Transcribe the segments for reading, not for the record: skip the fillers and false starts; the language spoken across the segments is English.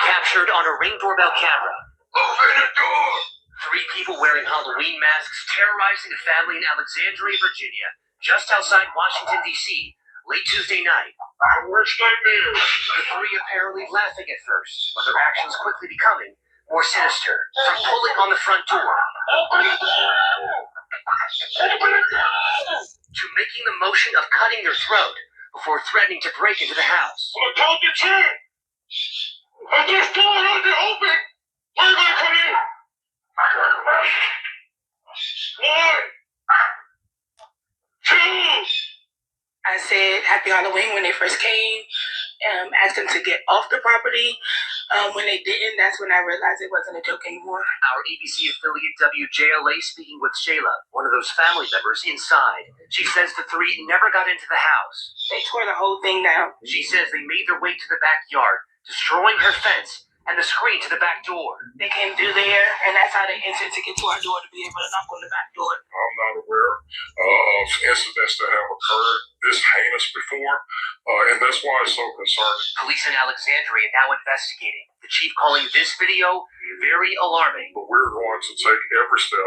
Captured on a Ring doorbell camera. Open the door! 3 people wearing Halloween masks terrorizing a family in Alexandria, Virginia, just outside Washington, D.C., late Tuesday night. Our worst nightmare. The 3 apparently laughing at first, but their actions quickly becoming more sinister, from pulling on the front door to making the motion of cutting their throat before threatening to break into the house. I told you to! I just door had to open! Where are you gonna come in? One! Two! I said Happy Halloween when they first came, asked them to get off the property. When they didn't, that's when I realized it wasn't a joke anymore. Our ABC affiliate WJLA speaking with Shayla, one of those family members inside. She says the 3 never got into the house. They tore the whole thing down. She says they made their way to the backyard, destroying her fence and the screen to the back door. They came through there, and that's how they entered to get to our door to be able to knock on the back door. I'm not aware of incidents that have occurred this heinous before, and that's why it's so concerning. Police in Alexandria now investigating. The chief calling this video very alarming. But we're going to take every step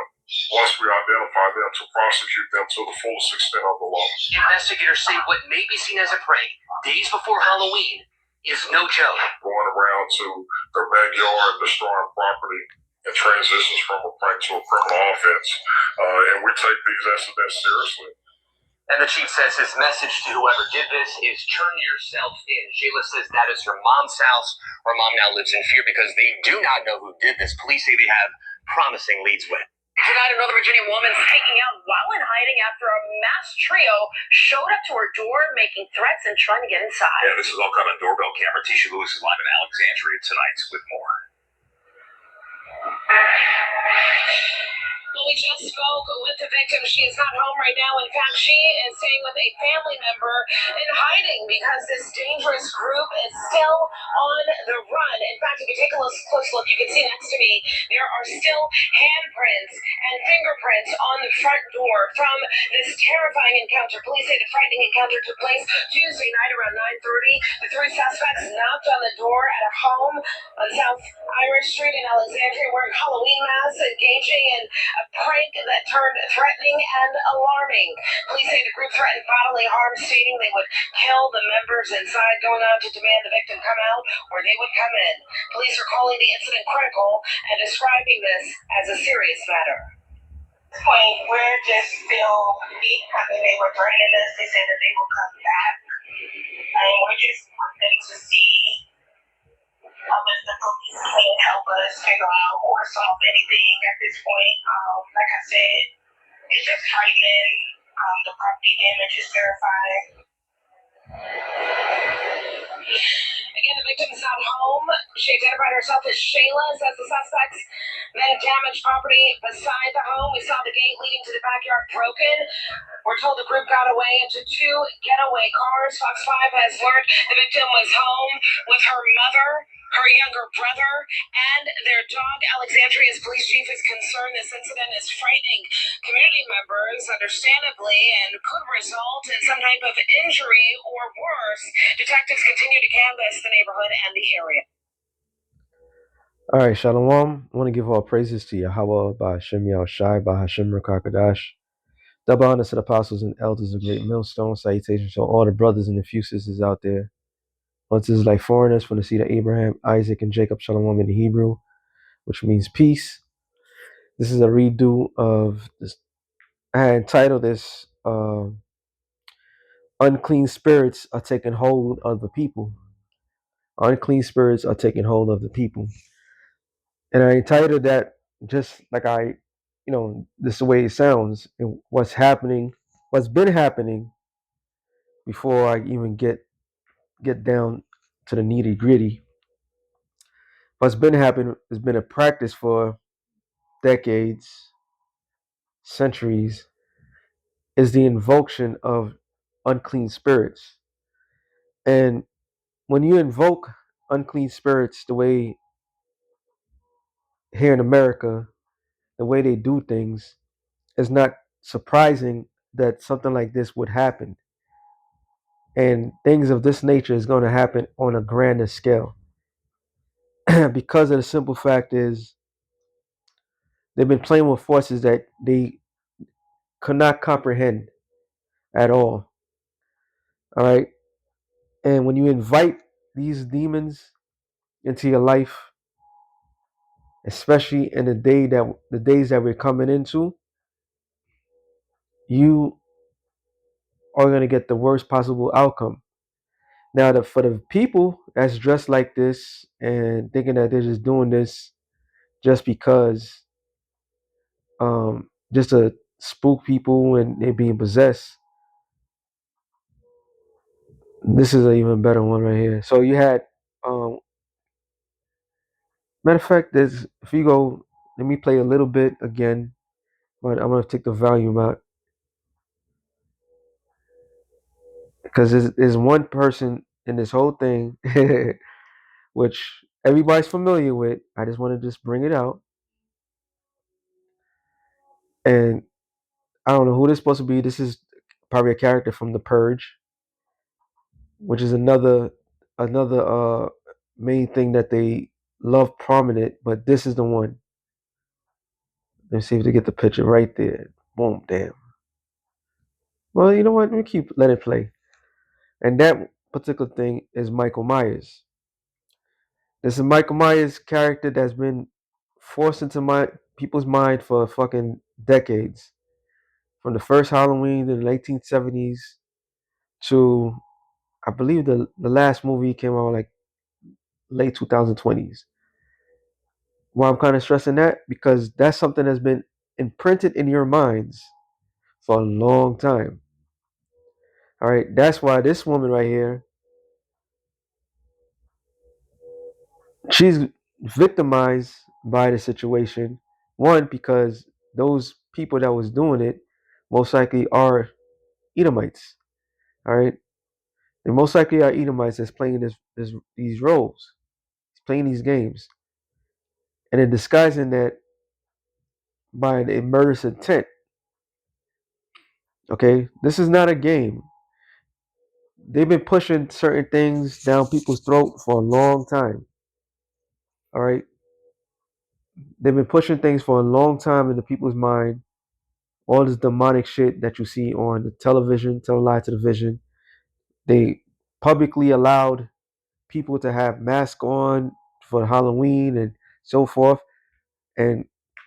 once we identify them to prosecute them to the fullest extent of the law. Investigators say what may be seen as a prank days before Halloween is no joke. Going around to their backyard, destroying property, and transitions from a prank to a criminal offense. And we take these incidents seriously. And the chief says his message to whoever did this is turn yourself in. Shayla says that is her mom's house, where mom now lives in fear because they do not know who did this. Police say they have promising leads with. Tonight, a Northern Virginia woman speaking out while in hiding after a masked trio showed up to her door, making threats and trying to get inside. Yeah, this is all caught on doorbell camera. Tisha Lewis is live in Alexandria tonight with more. Well, we just spoke with the victim. She is not home right now. In fact, she is staying with a family member in hiding because this dangerous group is still on the run. In fact, if you take a close look, you can see next to me, there are still handprints and fingerprints on the front door from this terrifying encounter. Police say the frightening encounter took place Tuesday night around 9:30. The 3 suspects knocked on the door at a home on South Irish Street in Alexandria wearing Halloween masks, engaging in a prank that turned threatening and alarming. Police say the group threatened bodily harm, stating they would kill the members inside, going on to demand the victim come out or they would come in. Police are calling the incident critical and describing this as a serious matter. At this point, we're just still beat. I mean, they were threatening us. They said that they will come back. And we're just wanting to see if the police can help us figure out or solve anything at this point. Like I said, it's just frightening. The property damage is terrifying. Again, the victim is not home. She identified herself as Shayla, says the suspects then damaged property beside the home. We saw the gate leading to the backyard broken. We're told the group got away into 2 getaway cars. Fox 5 has learned the victim was home with her mother, her younger brother, and their dog. Alexandria's police chief is concerned this incident is frightening community members, understandably, and could result in some type of injury or worse. Detectives continue to canvass the neighborhood and the area. All right, Shalom. I want to give all praises to Yahweh, Ba'Hashem Yahushai, Ba'Hashem Rakakadash. Double honor to the apostles and elders of Great Millstone. Salutations to all the brothers and the few sisters out there. Once is like foreigners from the seed of Abraham, Isaac, and Jacob, Shalom in the Hebrew, which means peace. This is a redo of this. I had entitled this Unclean Spirits Are Taking Hold of the People. Unclean spirits are taking hold of the people. And I entitled that just like this is the way it sounds, and what's happening, what's been happening before I even get down to the nitty gritty. What's been happening has been a practice for decades, centuries, is the invocation of unclean spirits. And when you invoke unclean spirits the way here in America, the way they do things, it's not surprising that something like this would happen. And things of this nature is going to happen on a grander scale. because of the simple fact is they've been playing with forces that they could not comprehend at all. All right. And when you invite these demons into your life, especially in the days that we're coming into, you are going to get the worst possible outcome. Now, for the people that's dressed like this and thinking that they're just doing this just because, just to spook people and they're being possessed, this is an even better one right here. So you had, matter of fact, there's if you go, let me play a little bit again, but I'm gonna take the volume out because there's one person in this whole thing, which everybody's familiar with. I just want to just bring it out, and I don't know who this is supposed to be. This is probably a character from The Purge, which is another main thing that they love prominent. But this is the one. Let's see if they get the picture right there. Boom, damn. Well, you know what? Let it play. And that particular thing is Michael Myers. This is Michael Myers' character that's been forced into my people's mind for fucking decades. From the first Halloween in the 1970s to I believe the last movie came out like late 2020s. Why I'm kind of stressing that because that's something that's been imprinted in your minds for a long time. All right, that's why this woman right here, she's victimized by the situation. One, because those people that was doing it most likely are Edomites. All right, they most likely are Edomites that's playing these roles, playing these games, and then disguising that by a murderous intent. Okay, this is not a game. They've been pushing certain things down people's throat for a long time. All right, they've been pushing things for a long time into people's mind. All this demonic shit that you see on the television, televised television. They publicly allowed people to have masks on for Halloween and so forth. And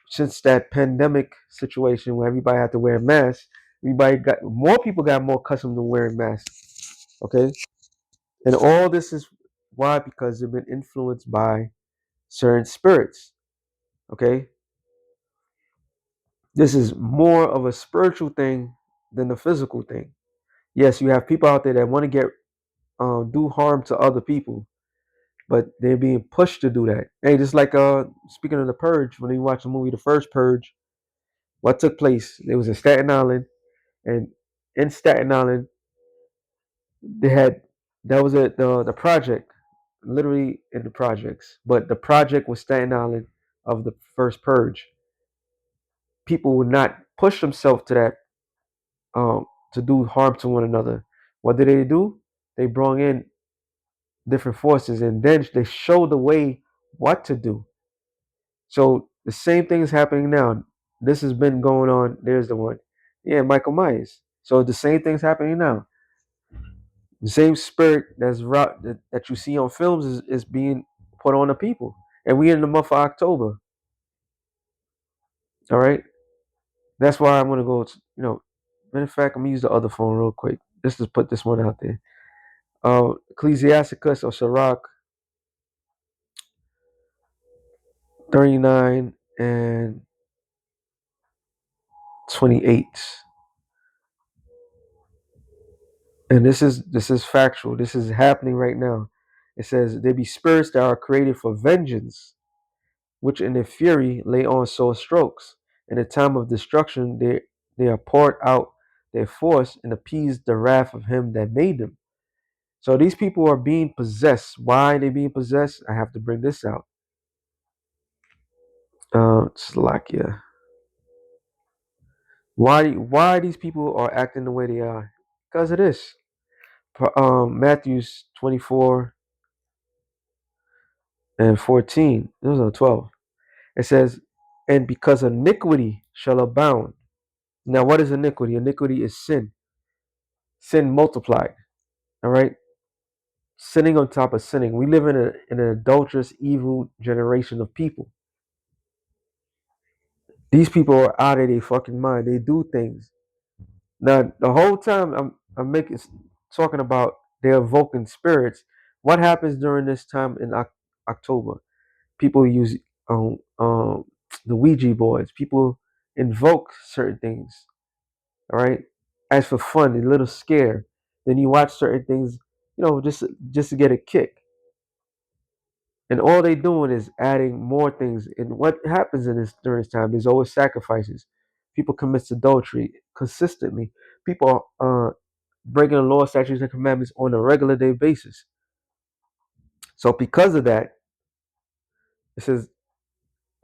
since that pandemic situation where everybody had to wear masks, everybody got more people got more accustomed to wearing masks. Okay, and all this is why because they've been influenced by certain spirits. Okay, this is more of a spiritual thing than a physical thing. Yes, you have people out there that want to get do harm to other people, but they're being pushed to do that. Hey, just like speaking of the Purge, when you watch the movie The First Purge, what took place? It was in Staten Island, and in Staten Island, they had that was the project, literally in the projects, but the project was Staten Island of the first Purge. People would not push themselves to that to do harm to one another. What did they do? They brought in different forces, and then they showed the way what to do. So the same thing is happening now. This has been going on. There's the one. Yeah, Michael Myers. So the same thing's happening now. The same spirit that you see on films is being put on the people. And we in the month of October. All right. That's why I'm gonna go. Matter of fact, I'm gonna use the other phone real quick. Just to put this one out there. Ecclesiasticus or Sirach 39 and 28. And this is factual. This is happening right now. It says there be spirits that are created for vengeance, which in their fury lay on sore strokes. In the time of destruction, they are poured out their force and appease the wrath of him that made them. So these people are being possessed. Why are they being possessed? I have to bring this out. Slovakia. Why these people are acting the way they are? Because of this. Matthew's 24 and 14. Those are 12. It says, and because iniquity shall abound. Now, what is iniquity? Iniquity is sin. Sin multiplied. All right. Sinning on top of sinning. We live in an adulterous, evil generation of people. These people are out of their fucking mind. They do things. Now, the whole time I'm making talking about they're evoking spirits. What happens during this time in October? People use the Ouija boards. People invoke certain things. All right, as for fun, a little scare. Then you watch certain things, just to get a kick. And all they doing is adding more things. And what happens in this during this time? There's always sacrifices. People commit adultery consistently. People are breaking the law, statutes, and commandments on a regular day basis. So because of that, it says,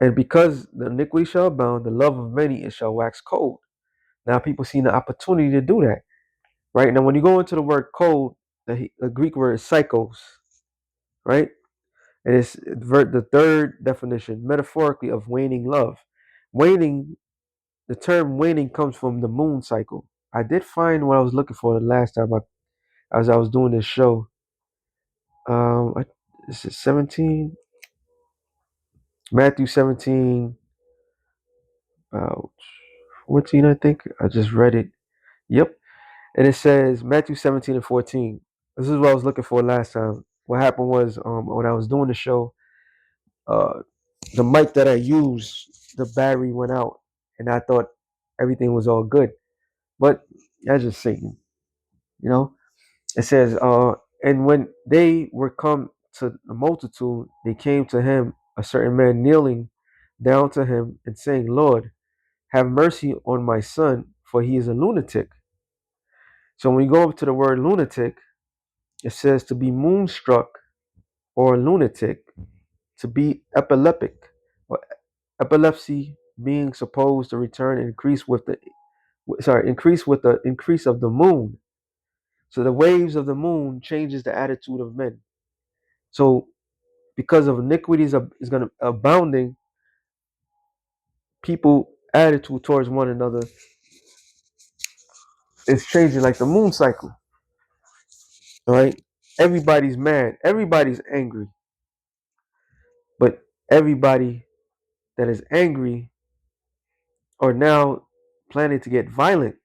and because the iniquity shall abound, the love of many it shall wax cold. Now people see the opportunity to do that. Right? Now when you go into the word cold, the Greek word is psychos, right? And it's the third definition, metaphorically, of waning love. Waning, the term waning comes from the moon cycle. I did find what I was looking for the last time as I was doing this show. This is 17, Matthew 17, 14, I think. I just read it. Yep. And it says Matthew 17 and 14. This is what I was looking for last time. What happened was when I was doing the show, uh, the mic that I used, the battery went out, and I thought everything was all good. But that's just Satan, you know. It says, and when they were come to the multitude, they came to him, a certain man kneeling down to him and saying, Lord, have mercy on my son, for he is a lunatic. So when you go up to the word lunatic, it says to be moonstruck or lunatic, to be epileptic, or epilepsy being supposed to return and increase with the increase of the moon. So the waves of the moon changes the attitude of men. So because of iniquities is going to abounding, people attitude towards one another is changing like the moon cycle. All right, everybody's mad, everybody's angry, but everybody that is angry are now planning to get violent.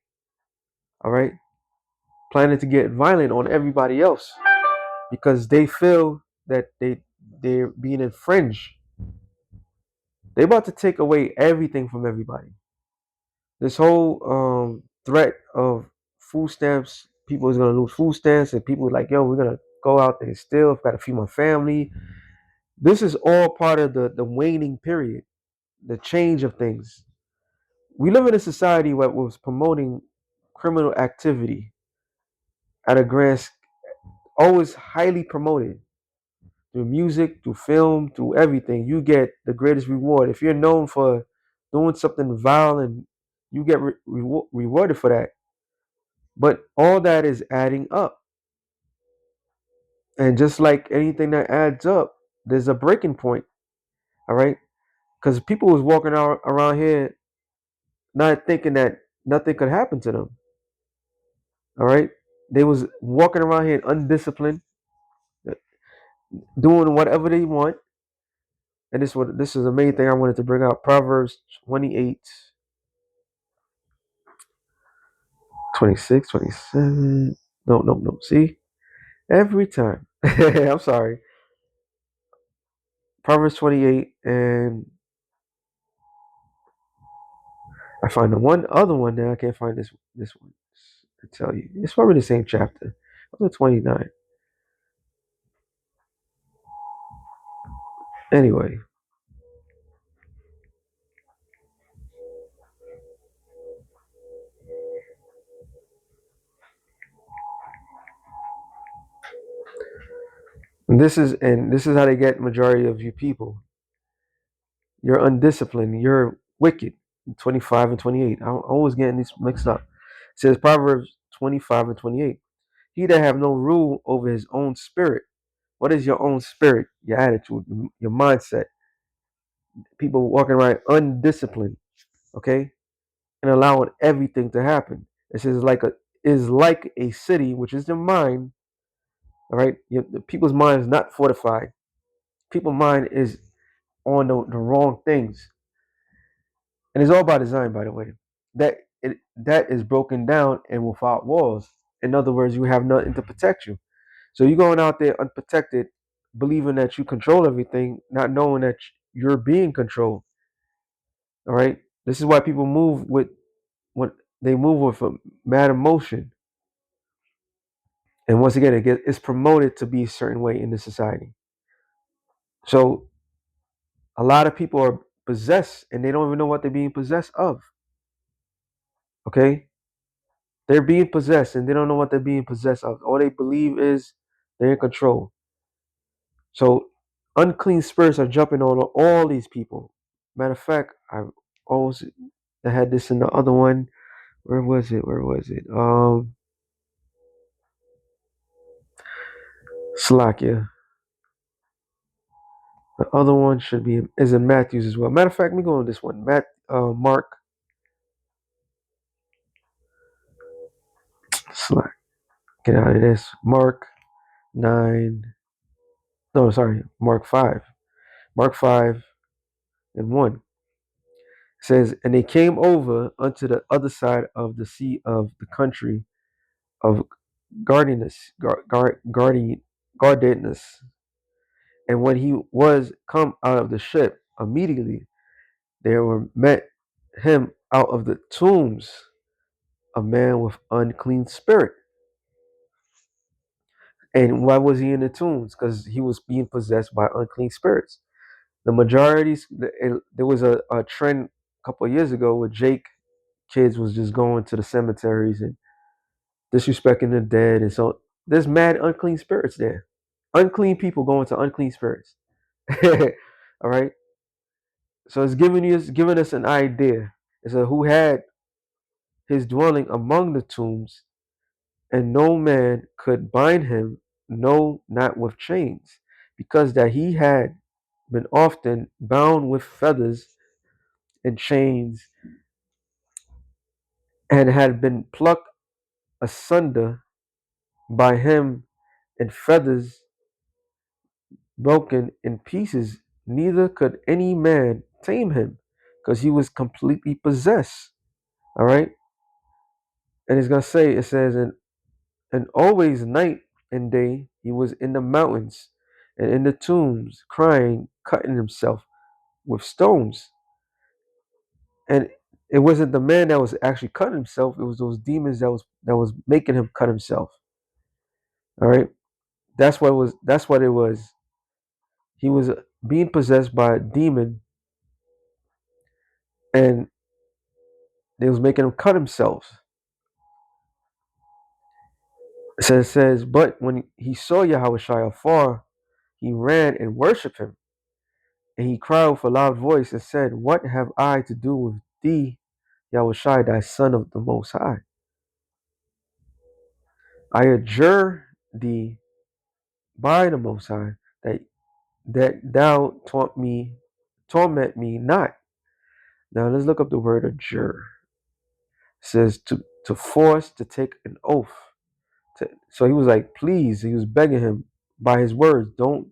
All right, planning to get violent on everybody else because they feel that they're being infringed. They're about to take away everything from everybody. This whole threat of food stamps, people is gonna lose food stamps, and people are like, yo, we're gonna go out there and steal. I've got to feed my family. This is all part of the waning period, the change of things. We live in a society that was promoting criminal activity at a grand, always highly promoted through music, through film, through everything. You get the greatest reward. If you're known for doing something violent, you get rewarded for that. But all that is adding up. And just like anything that adds up, there's a breaking point. All right. Because people was walking around here not thinking that nothing could happen to them. All right. They was walking around here undisciplined, doing whatever they want. And this is the main thing I wanted to bring out. Proverbs 28, 26, 27. No. See? Every time. I'm sorry. Proverbs 28, and I find the one other one now. I can't find this one to tell you. It's probably the same chapter. Was it 29? Anyway, this is how they get majority of you people. You're undisciplined. You're wicked. 25 and 28. I'm always getting these mixed up. It says Proverbs 25 and 28. He that have no rule over his own spirit, What is your own spirit, your attitude, your mindset? People walking around undisciplined, okay, and allowing everything to happen. This is like a city, which is the mind. All right, the people's mind is not fortified. People's mind is on the wrong things, and it's all by design, by the way. That is broken down and without walls. In other words, you have nothing to protect you. So you're going out there unprotected, believing that you control everything, not knowing that you're being controlled. All right. This is why people move with when they move with a mad emotion. And once again, it's promoted to be a certain way in the society. So a lot of people are possessed and they don't even know what they're being possessed of. Okay? They're being possessed and they don't know what they're being possessed of. All they believe is they're in control. So unclean spirits are jumping on all these people. Matter of fact, always I had this in the other one. Where was it? Where was it? Slovakia. The other one is in Matthews as well. Matter of fact, let me go on this one. Mark. Slack. Get out of this. Mark 9. No, sorry. Mark 5. Mark 5 and 1 says, and they came over unto the other side of the sea of the country of Gardanus. And when he was come out of the ship, immediately there were met him out of the tombs a man with unclean spirit. And why was he in the tombs? Because he was being possessed by unclean spirits. The majorities, there was a trend a couple of years ago where Jake kids was just going to the cemeteries and disrespecting the dead. And so there's mad unclean spirits there. Unclean people going to unclean spirits. All right. So it's giving us an idea. It's who had his dwelling among the tombs, and no man could bind him, no, not with chains, because that he had been often bound with feathers and chains, and had been plucked asunder by him, and feathers broken in pieces. Neither could any man tame him, because he was completely possessed. All right, and it's gonna say it says, and always night and day he was in the mountains and in the tombs, crying, cutting himself with stones. And it wasn't the man that was actually cutting himself; it was those demons that was making him cut himself. All right, That's what it was. He was being possessed by a demon, and they was making him cut himself. So it says, but when he saw Yahweh afar, he ran and worshipped him. And he cried with a loud voice and said, what have I to do with thee, Yahweh, thy son of the Most High? I adjure thee by the Most High that thou torment me not. Now let's look up the word adjure. It says to force, to take an oath. So he was like, please, he was begging him by his words, don't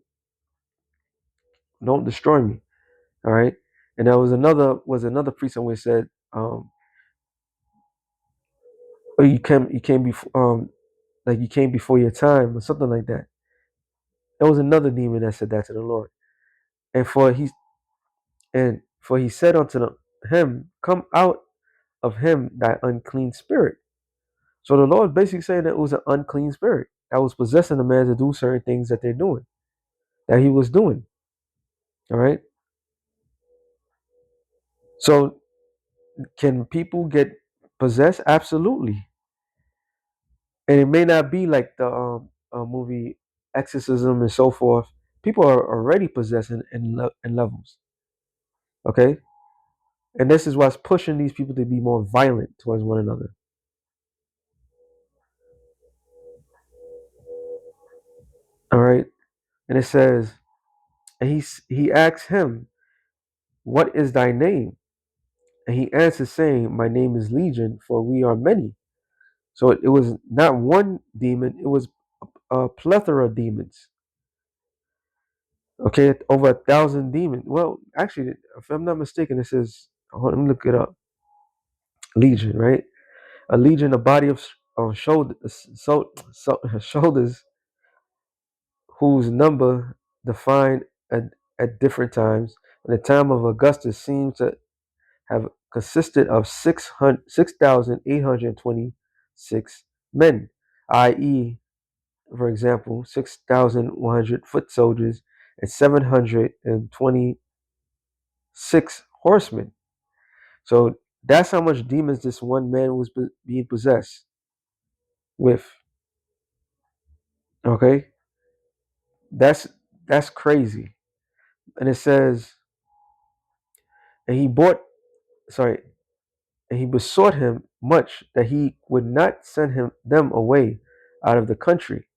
destroy me. All right. And there was another priest somewhere said, oh, you came before like you came before your time or something like that. There was another demon that said that to the Lord. And for he said unto him, come out of him that unclean spirit. So the Lord basically saying that it was an unclean spirit that was possessing the man to do certain things that he was doing. All right. So can people get possessed? Absolutely. And it may not be like the movie Exorcism and so forth. People are already possessed in levels. Okay. And this is what's pushing these people to be more violent towards one another. All right. And it says, and he asks him, "What is thy name?" And he answers, saying, "My name is Legion, for we are many." So it was not one demon; it was a plethora of demons. Okay, over 1,000 demons. Well, actually, if I'm not mistaken, it says, hold on, let me look it up. Legion, right? A legion, a body of shoulders, whose number defined at different times. In the time of Augustus, seems to have consisted of 6,826 men, i.e., for example, 6,100 foot soldiers and 726 horsemen. So that's how much demons this one man was being possessed with. Okay, that's that's crazy. And it says, and he bought, sorry, and he besought him much that he would not send them away out of the country.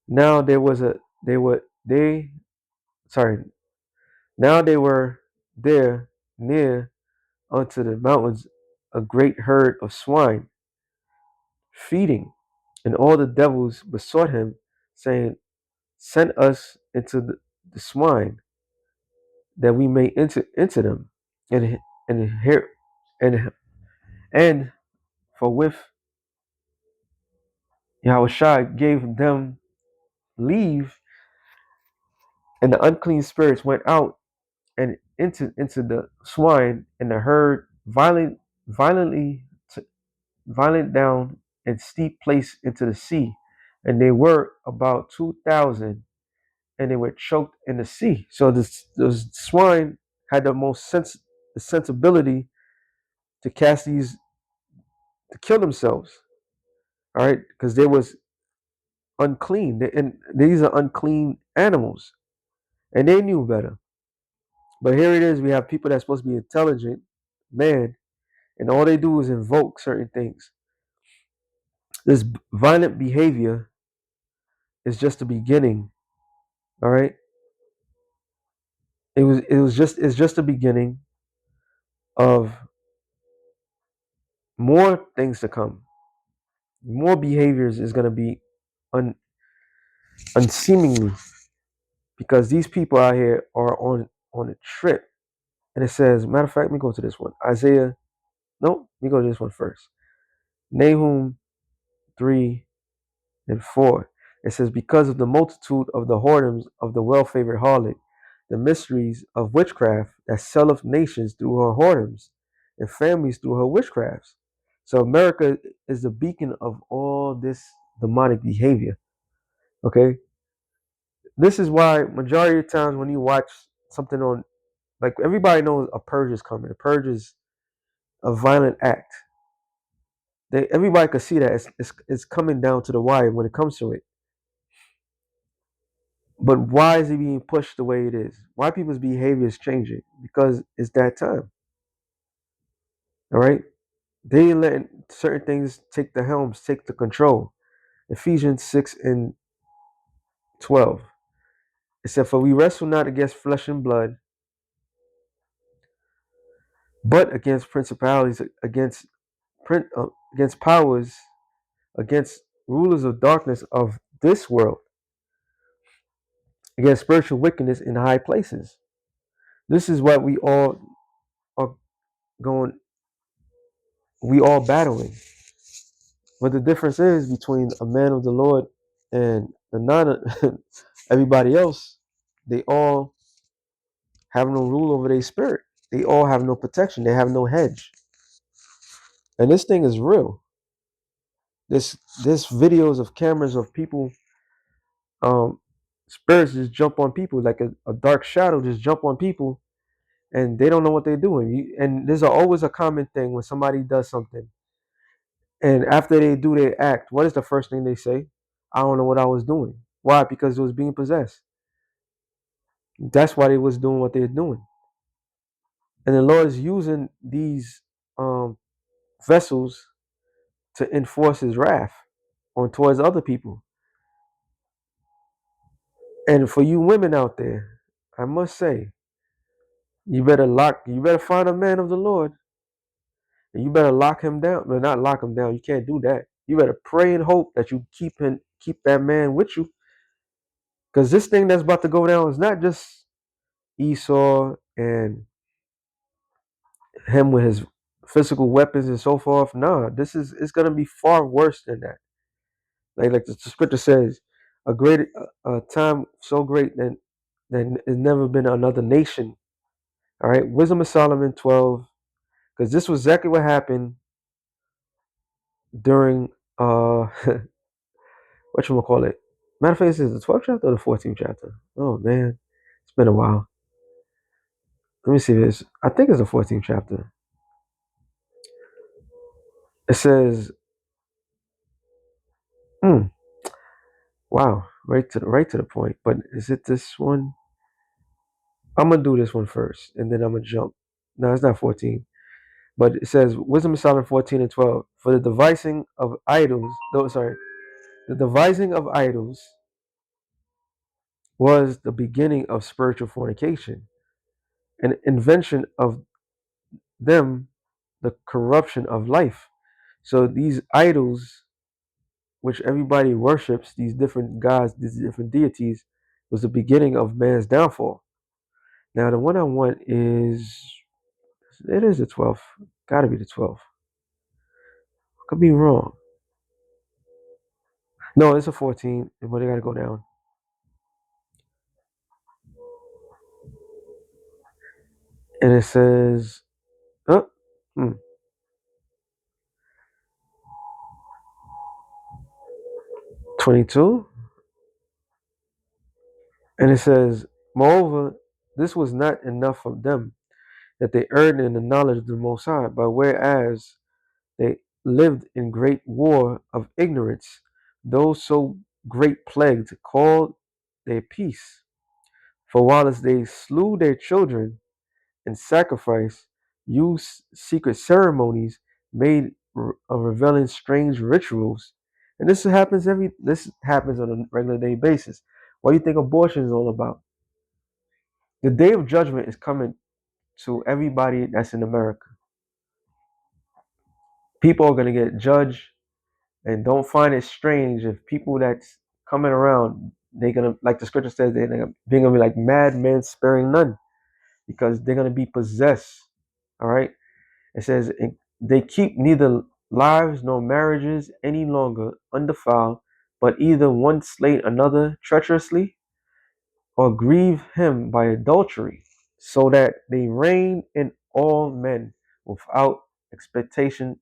Now there was a they sorry now they were there near unto the mountains a great herd of swine feeding, and all the devils besought him, saying, "Send us into the swine, that we may enter them, and here and for with Yahushua gave them leave, and the unclean spirits went out and into the swine, and the herd violently violent down and steep place into the sea, and they were about 2,000, and they were choked in the sea. So those swine had the most the sensibility to cast these to kill themselves. All right, because they was unclean, and these are unclean animals, and they knew better. But here it is: we have people that's supposed to be intelligent, man, and all they do is invoke certain things. This violent behavior is just the beginning. All right, it's just the beginning of more things to come. More behaviors is going to be un, unseemingly, because these people out here are on a trip. And it says, matter of fact, let me go to this one. Isaiah, no, let me go to this one first. Nahum 3 and 4. It says, because of the multitude of the whoredoms of the well-favored harlot, the mysteries of witchcraft that selleth nations through her whoredoms, and families through her witchcrafts. So America is the beacon of all this demonic behavior. Okay, this is why majority of times when you watch something on, like, everybody knows a purge is coming. A purge is a violent act. Everybody can see that it's coming down to the wire when it comes to it. But why is it being pushed the way it is? Why people's behavior is changing? Because it's that time. All right. They ain't letting certain things take the helms, take the control. Ephesians 6 and 12. It said, for we wrestle not against flesh and blood, but against principalities, against powers, against rulers of darkness of this world, against spiritual wickedness in high places. This is what we all are going, we all battling. But the difference is between a man of the Lord and the non everybody else, they all have no rule over their spirit. They all have no protection. They have no hedge. And this thing is real. This videos of cameras of people, spirits just jump on people like a dark shadow just jump on people, and they don't know what they're doing. And there's always a common thing when somebody does something, and after they do their act, what is the first thing they say? I don't know what I was doing. Why? Because it was being possessed. That's why they was doing what they're doing. And the Lord is using these vessels to enforce his wrath on towards other people. And for you women out there, I must say, you better find a man of the Lord, and you better lock him down. Well, not lock him down. You can't do that. You better pray and hope that you keep that man with you, because this thing that's about to go down is not just Esau and him with his physical weapons and so forth. Nah, it's gonna be far worse than that. Like the scripture says, a time so great than has never been another nation. All right, Wisdom of Solomon 12, because this was exactly what happened during what you call it. Matter of fact, this is the 12th chapter or the 14th chapter. Oh man, it's been a while. Let me see this. I think it's the 14th chapter. It says, hmm, wow, right to the point. But is it this one? I'm gonna do this one first, and then I'm gonna jump. No, it's not 14, but it says Wisdom of Solomon 14 and 12. For the devising of idols, no, sorry, the devising of idols was the beginning of spiritual fornication, an invention of them, the corruption of life. So these idols, which everybody worships, these different gods, these different deities, was the beginning of man's downfall. Now the one I want is the 12th. Gotta be the 12th. Could be wrong. No, it's a 14, but they gotta go down. And it says, oh, 22. And it says, moreover, this was not enough of them, that they erred in the knowledge of the Most High, but whereas they lived in great war of ignorance, those so great plagues called their peace. For whilst they slew their children and sacrificed, used secret ceremonies, made revealing strange rituals, and this happens on a regular day basis. What do you think abortion is all about? The day of judgment is coming to everybody that's in America. People are going to get judged, and don't find it strange if people that's coming around, they're going to, like the scripture says, they're going to be like madmen sparing none, because they're going to be possessed. All right. It says, they keep neither lives nor marriages any longer undefiled, but either one slay another treacherously or grieve him by adultery, so that they reign in all men without expectation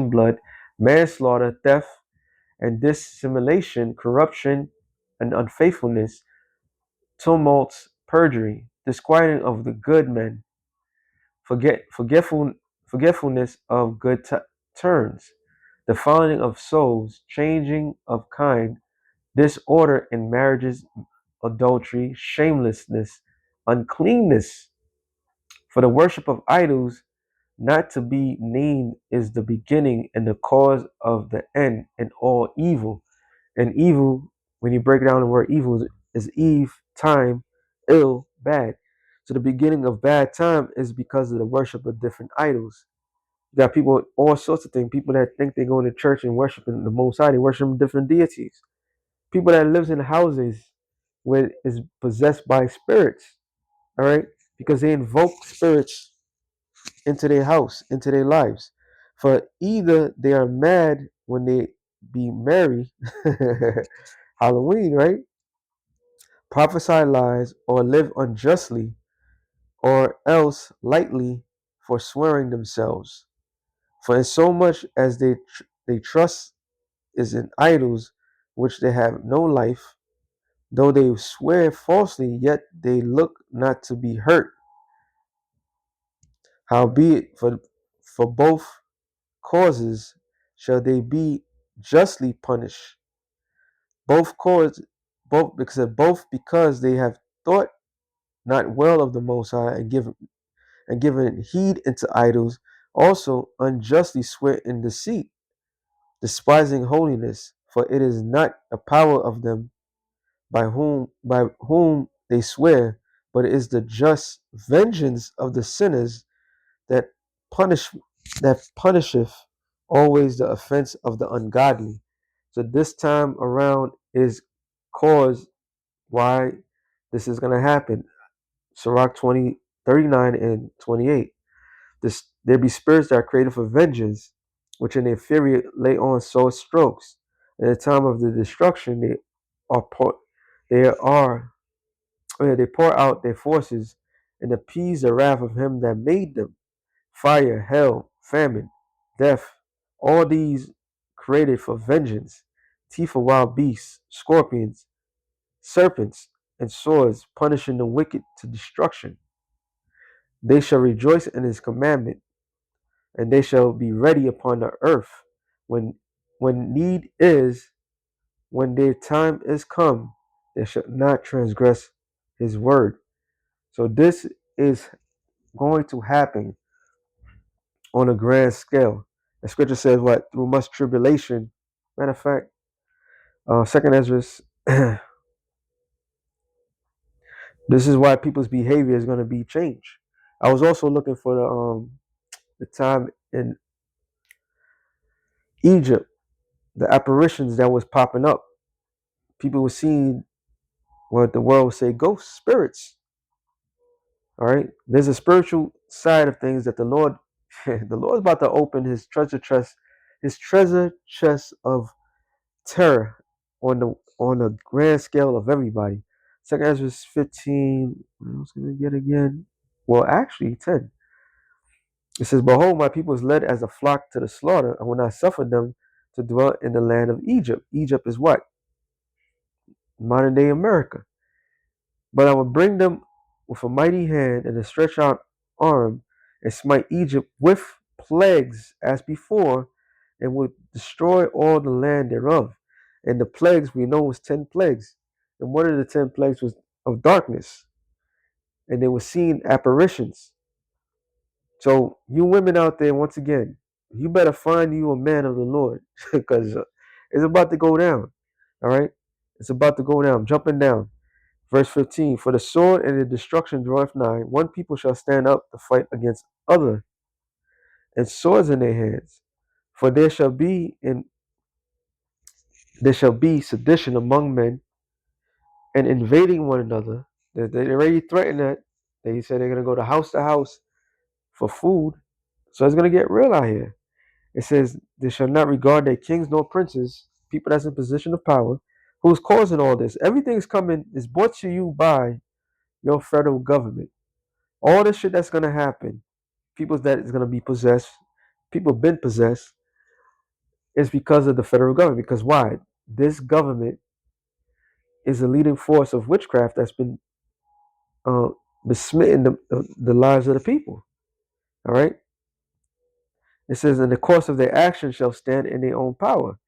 blood, manslaughter, theft, and dissimulation, corruption, and unfaithfulness, tumults, perjury, disquieting of the good men, forgetfulness of good turns, defiling of souls, changing of kind, disorder in marriages, adultery, shamelessness, uncleanness. For the worship of idols, not to be named, is the beginning and the cause of the end in all evil. And evil, when you break down the word evil, is Eve, time, ill, bad. So the beginning of bad time is because of the worship of different idols. You got people, all sorts of things. People that think they're going to church and worshiping the Most High, they worship different deities. People that lives in houses where is possessed by spirits. All right, because they invoke spirits into their house, into their lives. For either they are mad when they be merry, Halloween, right? Prophesy lies or live unjustly, or else lightly forswearing themselves. For in so much as they trust is in idols which they have no life, though they swear falsely, yet they look not to be hurt. Howbeit, for both causes shall they be justly punished. Both cause, both because they have thought not well of the Most High and given heed into idols, also unjustly swear in deceit, despising holiness. For it is not a power of them, by whom they swear, but it is the just vengeance of the sinners that punish that punisheth always the offense of the ungodly. So this time around is cause why this is going to happen. Sirach 20:39 and 28. There be spirits that are created for vengeance, which in their fury lay on sore strokes. In the time of the destruction, are pour, they are they pour out their forces and appease the wrath of him that made them. Fire, hell, famine, death, all these created for vengeance. Teeth of wild beasts, scorpions, serpents, and swords, punishing the wicked to destruction. They shall rejoice in his commandment, and they shall be ready upon the earth when need is, when their time is come, they shall not transgress his word. So this is going to happen on a grand scale. The scripture says what? Through much tribulation. Matter of fact, second Ezra, this is why people's behavior is going to be changed. I was also looking for the time in Egypt, the apparitions that was popping up. People were seeing what the world would say ghosts, spirits. All right. There's a spiritual side of things that the Lord, the Lord's about to open his treasure chest of terror on a grand scale of everybody. Second Ezra 15. What else can we get again? Well, actually 10. It says, "Behold, my people is led as a flock to the slaughter. I will not suffer them to dwell in the land of Egypt." Egypt is what? Modern day America. "But I will bring them with a mighty hand and a stretched out arm, and smite Egypt with plagues as before, and will destroy all the land thereof." And the plagues we know was 10 plagues. And one of the 10 plagues was of darkness. And they were seeing apparitions. So you women out there, once again, you better find you a man of the Lord, because it's about to go down. All right? It's about to go down, jumping down. Verse 15, "For the sword and the destruction draweth nigh. One people shall stand up to fight against other, and swords in their hands. For there shall be sedition among men, and invading one another." They already threatened that. They said they're going to go to house for food. So it's going to get real out here. It says, "They shall not regard their kings nor princes," people that's in position of power, who's causing all this. Everything's coming, is brought to you by your federal government. All this shit that's going to happen, people that is going to be possessed, people been possessed, is because of the federal government. Because why? This government is a leading force of witchcraft that's been uh, besmitten the lives of the people. All right. It says, "In the course of their action shall stand in their own power.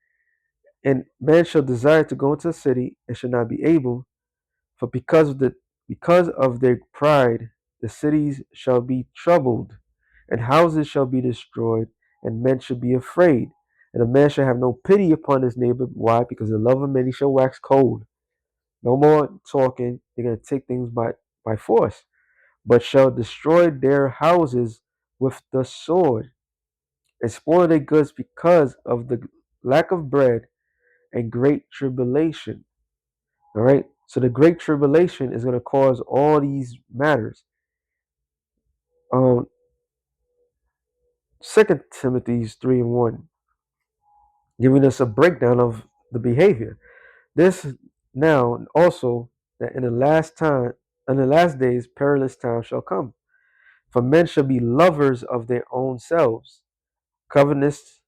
And man shall desire to go into a city and shall not be able, for because of their pride, the cities shall be troubled, and houses shall be destroyed, and men shall be afraid. And a man shall have no pity upon his neighbor." Why? Because the love of many shall wax cold. No more talking. They're going to take things by force. "But shall destroy their houses with the sword, and spoil their goods because of the lack of bread and great tribulation." All right. So the great tribulation is going to cause all these matters. Um, Second Timothy's 3:1, giving us a breakdown of the behavior. This now also that in the last days, perilous times shall come. For men shall be lovers of their own selves, covetous,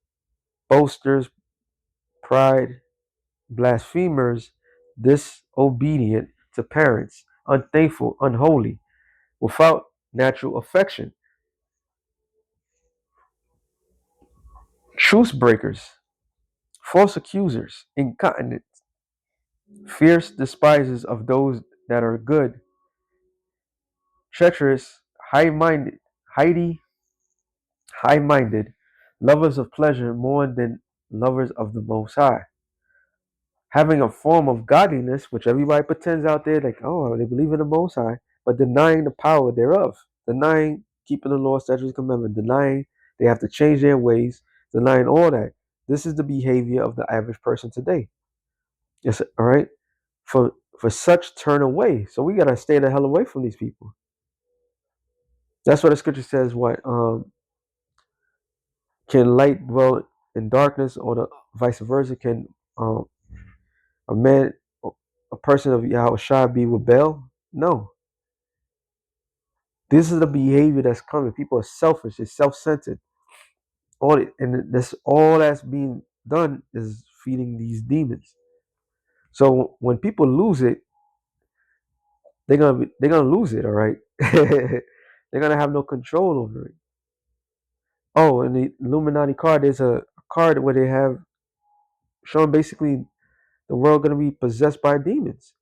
boasters, pride, blasphemers, disobedient to parents, unthankful, unholy, without natural affection, truce breakers, false accusers, incontinent, fierce despisers of those that are good, treacherous, high-minded, highly high-minded, lovers of pleasure more than lovers of the Most High, having a form of godliness, which everybody pretends out there, like, oh, they believe in the Most High, but denying the power thereof, denying keeping the law, statutes, commandments, denying they have to change their ways, denying all that. This is the behavior of the average person today. Yes, all right. For such turn away. So we gotta stay the hell away from these people. That's what the scripture says. What can light dwell in darkness, or the vice versa? Can um a man, a person of Yahweh Shai be with Baal? No. This is the behavior that's coming. People are selfish. It's self-centered. And this all that's being done is feeding these demons. So when people lose it, they're gonna lose it. All right. They're gonna have no control over it. Oh, in the Illuminati card, there's a card where they have shown basically the world gonna be possessed by demons.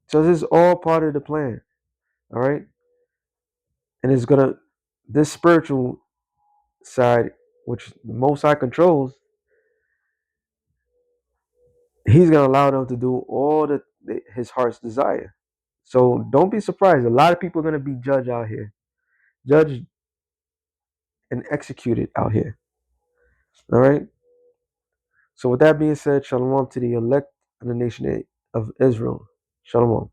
So this is all part of the plan. All right. And it's gonna, this spiritual side, which the Most High controls, He's gonna allow them to do all that His heart's desire. So don't be surprised. A lot of people are gonna be judged out here, judged and executed out here. All right. So with that being said, shalom to the elect of the nation of Israel. Shalom.